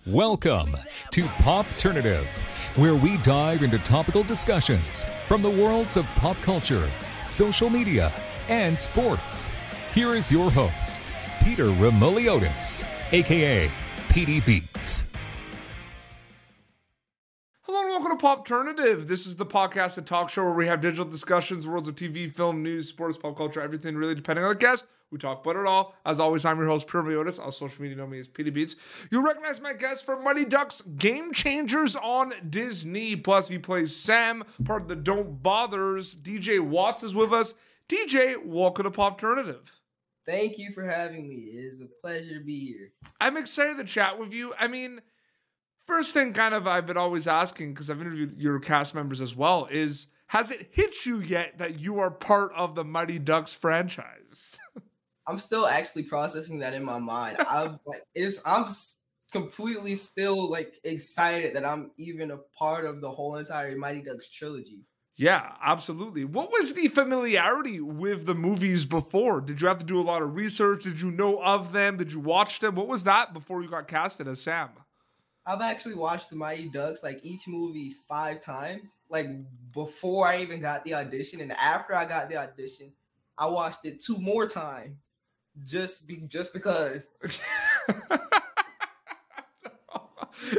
Welcome to Popternative, where we dive into topical discussions from the worlds of pop culture, social media, and sports. Here is your host, Peter Remoliotis, aka PD Beats. Hello and welcome to Popternative. This is the podcast and talk show where we have digital discussions, worlds of TV, film, news, sports, pop culture, everything really depending on the guest. We talk about it all. As always, I'm your host, Peter Remoliotis. On social media, know me as PD Beats. You'll recognize my guest from Mighty Ducks Game Changers on Disney. Plus, he plays Sam, part of the Don't Bothers. DJ Watts is with us. DJ, welcome to Popternative. Thank you for having me. It is a pleasure to be here. I'm excited to chat with you. I mean, first thing I've been always asking, because I've interviewed your cast members as well, is has it hit you yet that you are part of the Mighty Ducks franchise? I'm still actually processing that in my mind. I'm completely still excited that I'm even a part of the whole entire Mighty Ducks trilogy. Yeah, absolutely. What was the familiarity with the movies before? Did you have to do a lot of research? Did you know of them? Did you watch them? What was that before you got casted as Sam? I've actually watched the Mighty Ducks, each movie 5 times, before I even got the audition. And after I got the audition, I watched it 2 more times just because.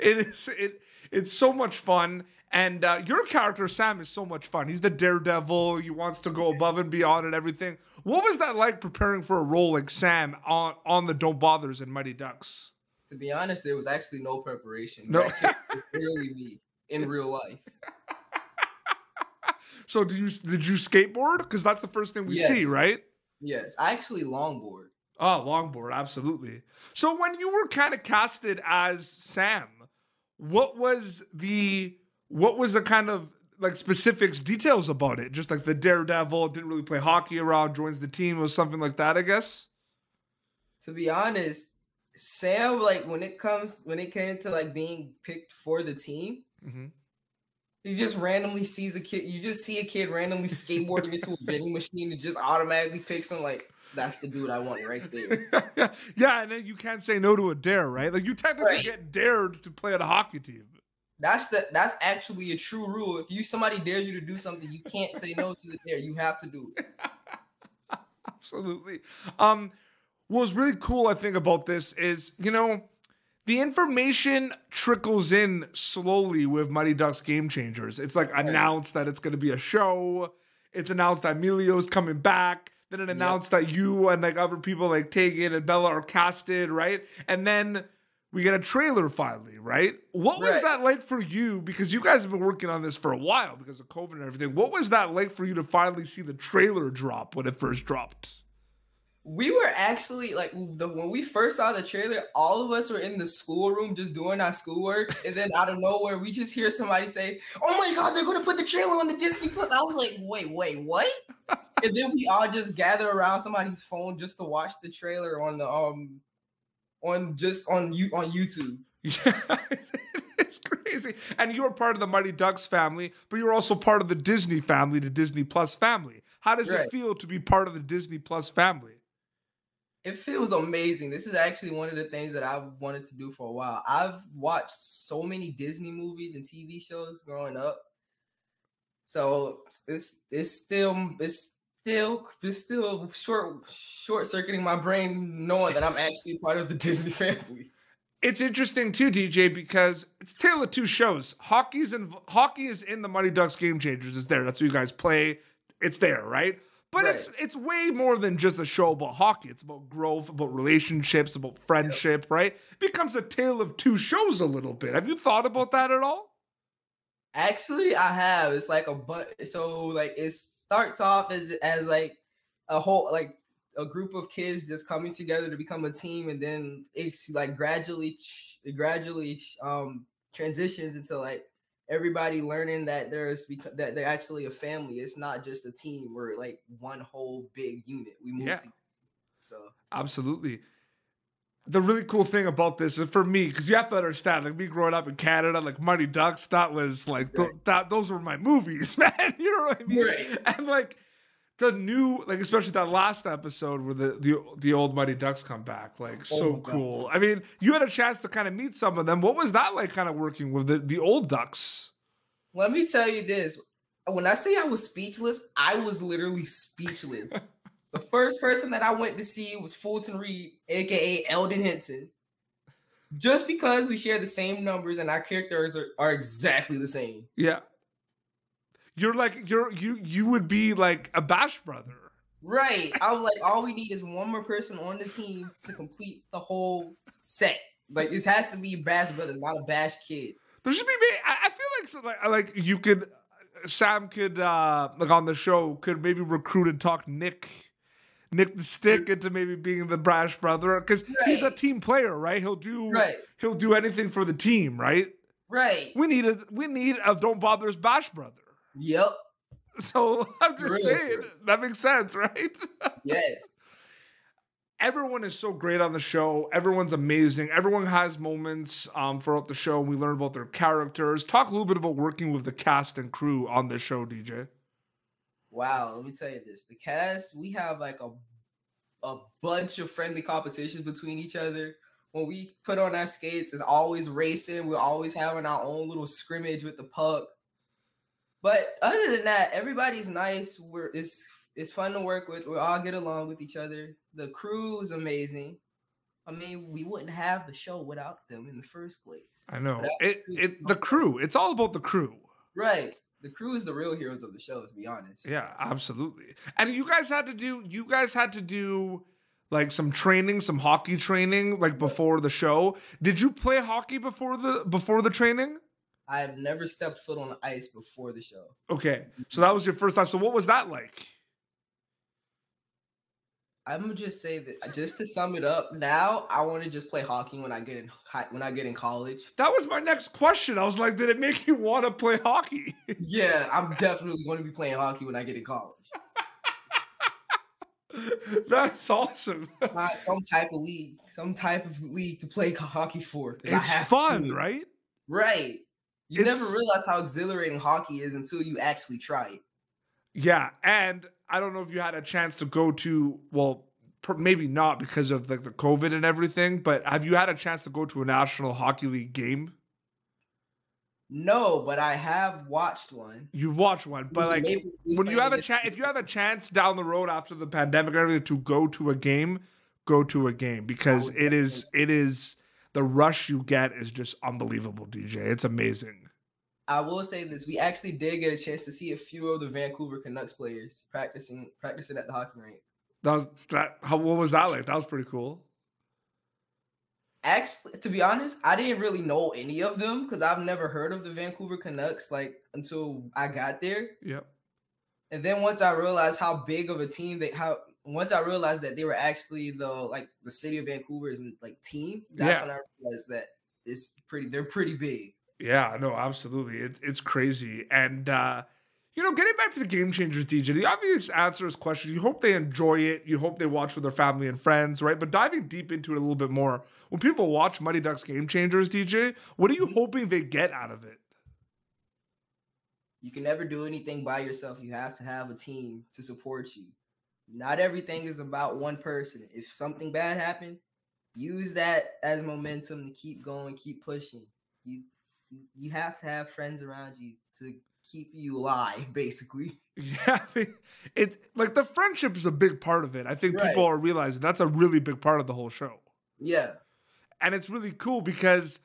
It's so much fun. And your character, Sam, is so much fun. He's the daredevil. He wants to go above and beyond and everything. What was that like preparing for a role like Sam on the Don't Bothers and Mighty Ducks? To be honest, there was actually no preparation. No. That character was literally me in real life. So did you skateboard? Because that's the first thing we see, right? Yes, I actually longboard. Oh, longboard, absolutely. So when you were kind of casted as Sam, what was the kind of specifics, details about it? Just like the daredevil, didn't really play hockey around, joins the team, was something like that, I guess? To be honest, Sam, when it came to being picked for the team, he just randomly sees a kid. You just see a kid randomly skateboarding into a vending machine and just automatically picks him. That's the dude I want right there. Yeah, and then you can't say no to a dare, right? You technically get dared to play on a hockey team. That's actually a true rule. If somebody dares you to do something, you can't say no to the dare. You have to do it. Absolutely. What was really cool, I think, about this is, the information trickles in slowly with Mighty Ducks Game Changers. It's announced that it's going to be a show. It's announced that Emilio's coming back. Then it announced that you and other people like Tegan and Bella are casted, right? And then we get a trailer finally, right? What was that like for you? Because you guys have been working on this for a while because of COVID and everything. What was that like for you to finally see the trailer drop when it first dropped? We were actually when we first saw the trailer, all of us were in the schoolroom just doing our schoolwork, and then out of nowhere we just hear somebody say, "Oh my God, they're going to put the trailer on the Disney Plus." I was like, "Wait, what?" And then we all just gather around somebody's phone just to watch the trailer on the on YouTube. Yeah, it's crazy. And you are part of the Mighty Ducks family, but you're also part of the Disney family, the Disney Plus family. How does it feel to be part of the Disney Plus family? It feels amazing. This is actually one of the things that I've wanted to do for a while. I've watched so many Disney movies and TV shows growing up. So it's still short-circuiting my brain knowing that I'm actually part of the Disney family. It's interesting too, DJ, because it's Tale of Two Shows. Hockey is in the Mighty Ducks Game Changers. It's there. That's what you guys play. It's there, right? But it's way more than just a show about hockey. It's about growth, about relationships, about friendship, right? It becomes a tale of two shows a little bit. Have you thought about that at all? Actually, I have. It's it starts off as a whole a group of kids just coming together to become a team, and then it's gradually transitions into everybody learning that that they're actually a family. It's not just a team. We're one whole big unit. We move together. So absolutely. The really cool thing about this is for me, because you have to understand, me growing up in Canada, Mighty Ducks, that was those were my movies, man. You know what I mean? Right. And the new, like, especially that last episode where the old Mighty Ducks come back, like, so cool. I mean, you had a chance to kind of meet some of them. What was that like, kind of working with the old Ducks? Let me tell you this. When I say I was speechless, I was literally speechless. The first person that I went to see was Fulton Reed, aka Eldon Henson. Just because we share the same numbers and our characters are exactly the same. Yeah. You're like you would be like a Bash brother. Right. I was like, all we need is one more person on the team to complete the whole set. Like, this has to be Bash brothers, not a Bash kid. There should be. I feel like you could, Sam could like on the show could maybe recruit and talk Nick the Stick into maybe being the Bash brother, because he's a team player, right? He'll do anything for the team, right? Right. We need a Don't Bother's Bash brother. Yep. So I'm just saying that makes sense, right? Yes. Everyone is so great on the show. Everyone's amazing. Everyone has moments throughout the show. We learn about their characters. Talk a little bit about working with the cast and crew on this show, DJ. Wow, let me tell you this. The cast, we have like a bunch of friendly competitions between each other. When we put on our skates, it's always racing. We're always having our own little scrimmage with the puck. But other than that, everybody's nice. It's fun to work with. We all get along with each other. The crew is amazing. I mean, we wouldn't have the show without them in the first place. I know. The crew. It's all about the crew. Right. The crew is the real heroes of the show, to be honest. Yeah, absolutely. And you guys had to do like some training, some hockey training, like before the show. Did you play hockey before the training? I have never stepped foot on the ice before the show. Okay, so that was your first time. So what was that like? I'm gonna just say that, just to sum it up, now I want to just play hockey when I get in college. That was my next question. I was like, did it make you want to play hockey? Yeah, I'm definitely going to be playing hockey when I get in college. That's awesome. Some type of league to play hockey for. It's fun, right? Right. You never realize how exhilarating hockey is until you actually try it. Yeah, and I don't know if you had a chance to go to, well, maybe not because of like the COVID and everything, but have you had a chance to go to a National Hockey League game? No, but I have watched one. You've watched one, but like when you have a chance, if you have a chance down the road after the pandemic and everything to go to a game because it is the rush you get is just unbelievable, DJ. It's amazing. I will say this: we actually did get a chance to see a few of the Vancouver Canucks players practicing at the hockey rink. What was that like? That was pretty cool. Actually, to be honest, I didn't really know any of them because I've never heard of the Vancouver Canucks until I got there. Yep. And then once I realized how big of a team once I realized that they were actually the city of Vancouver's team, that's when I realized that they're pretty big. Yeah, no, absolutely. It's crazy. And, getting back to the Game Changers, DJ, the obvious answer is question. You hope they enjoy it. You hope they watch with their family and friends, right? But diving deep into it a little bit more, when people watch Mighty Ducks Game Changers, DJ, what are you hoping they get out of it? You can never do anything by yourself. You have to have a team to support you. Not everything is about one person. If something bad happens, use that as momentum to keep going, keep pushing. You have to have friends around you to keep you alive, basically. Yeah, I mean, it's like the friendship is a big part of it. I think people are realizing that's a really big part of the whole show. Yeah, and it's really cool because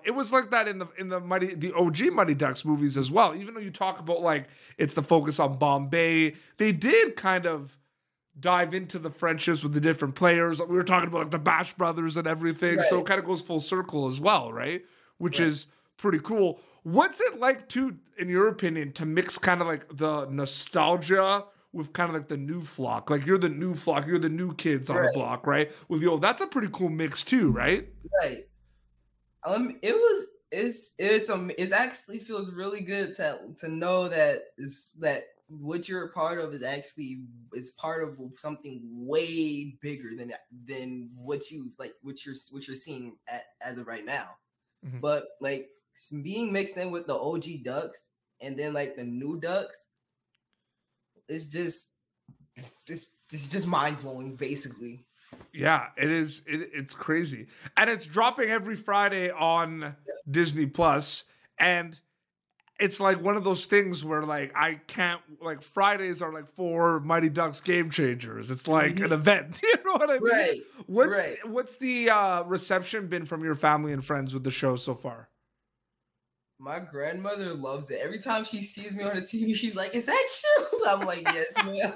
it was like that in the OG Mighty Ducks movies as well. Even though you talk about like it's the focus on Bombay, they did kind of dive into the friendships with the different players. We were talking about like the Bash brothers and everything, so it kind of goes full circle as well, right? Which is pretty cool. What's it like in your opinion, to mix kind of like the nostalgia with kind of like the new flock? Like you're the new flock, you're the new kids on the block, right? That's a pretty cool mix too, right? Right. It actually feels really good to know that what you're a part of is part of something way bigger than what you're seeing as of right now. Mm-hmm. But like being mixed in with the OG Ducks and then like the new Ducks, it's just this is just mind blowing, basically. Yeah, it is. It's crazy, and it's dropping every Friday on Disney Plus, and it's like one of those things where like I can't like Fridays are like for Mighty Ducks Game Changers. It's like an event. You know what I mean? Right. What's the reception been from your family and friends with the show so far? My grandmother loves it. Every time she sees me on the TV, she's like, "Is that you?" I'm like, "Yes, ma'am."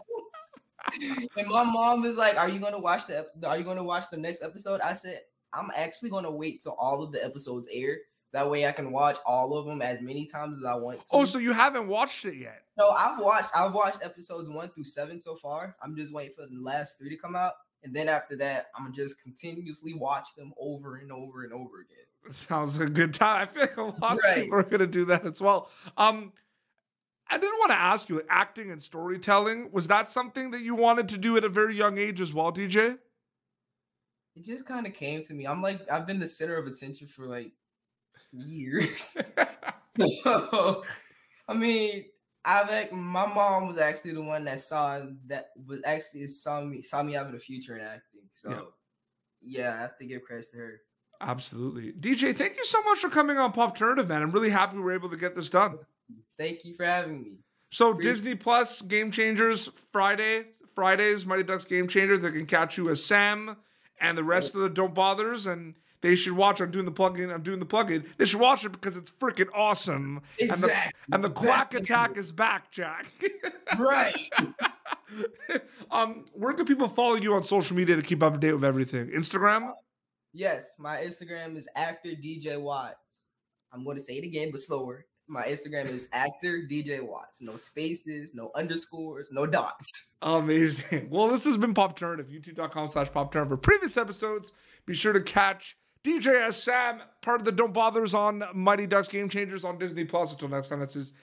And my mom is like, "Are you gonna watch the next episode?" I said, "I'm actually gonna wait till all of the episodes air. That way I can watch all of them as many times as I want to." Oh, so you haven't watched it yet? No, I've watched episodes 1 through 7 so far. I'm just waiting for the last 3 to come out. And then after that, I'm gonna just continuously watch them over and over and over again. Sounds like a good time. I feel like a lot of people are gonna do that as well. I didn't want to ask you, acting and storytelling, was that something that you wanted to do at a very young age as well, DJ? It just kind of came to me. I've been the center of attention for like years. So, I mean, my mom was actually the one that saw me having a future in acting. So, yeah, I have to give credit to her. Absolutely. DJ, thank you so much for coming on Popternative, man. I'm really happy we were able to get this done. Thank you for having me. So Disney Plus Game Changers Fridays, Mighty Ducks Game Changers. They can catch you as Sam and the rest of the Don't Bothers, and they should watch. I'm doing the plug-in. They should watch it because it's freaking awesome. Exactly. And the Quack Attack is back, Jack. Right. Where can people follow you on social media to keep up to date with everything? Instagram? Yes, my Instagram is actor DJ Watts. I'm going to say it again, but slower. My Instagram is actor DJ Watts. No spaces, no underscores, no dots. Amazing. Well, this has been Popternative, youtube.com/Popternative. For previous episodes, be sure to catch DJ as Sam, part of the Don't Bothers on Mighty Ducks Game Changers on Disney Plus. Until next time, this is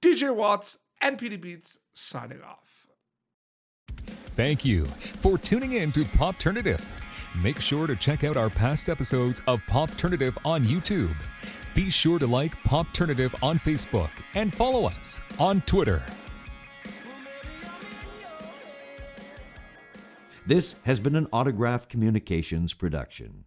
DJ Watts and PD Beats signing off. Thank you for tuning in to Popternative. Make sure to check out our past episodes of Popternative on YouTube. Be sure to like Popternative on Facebook and follow us on Twitter. This has been an Autograph Communications production.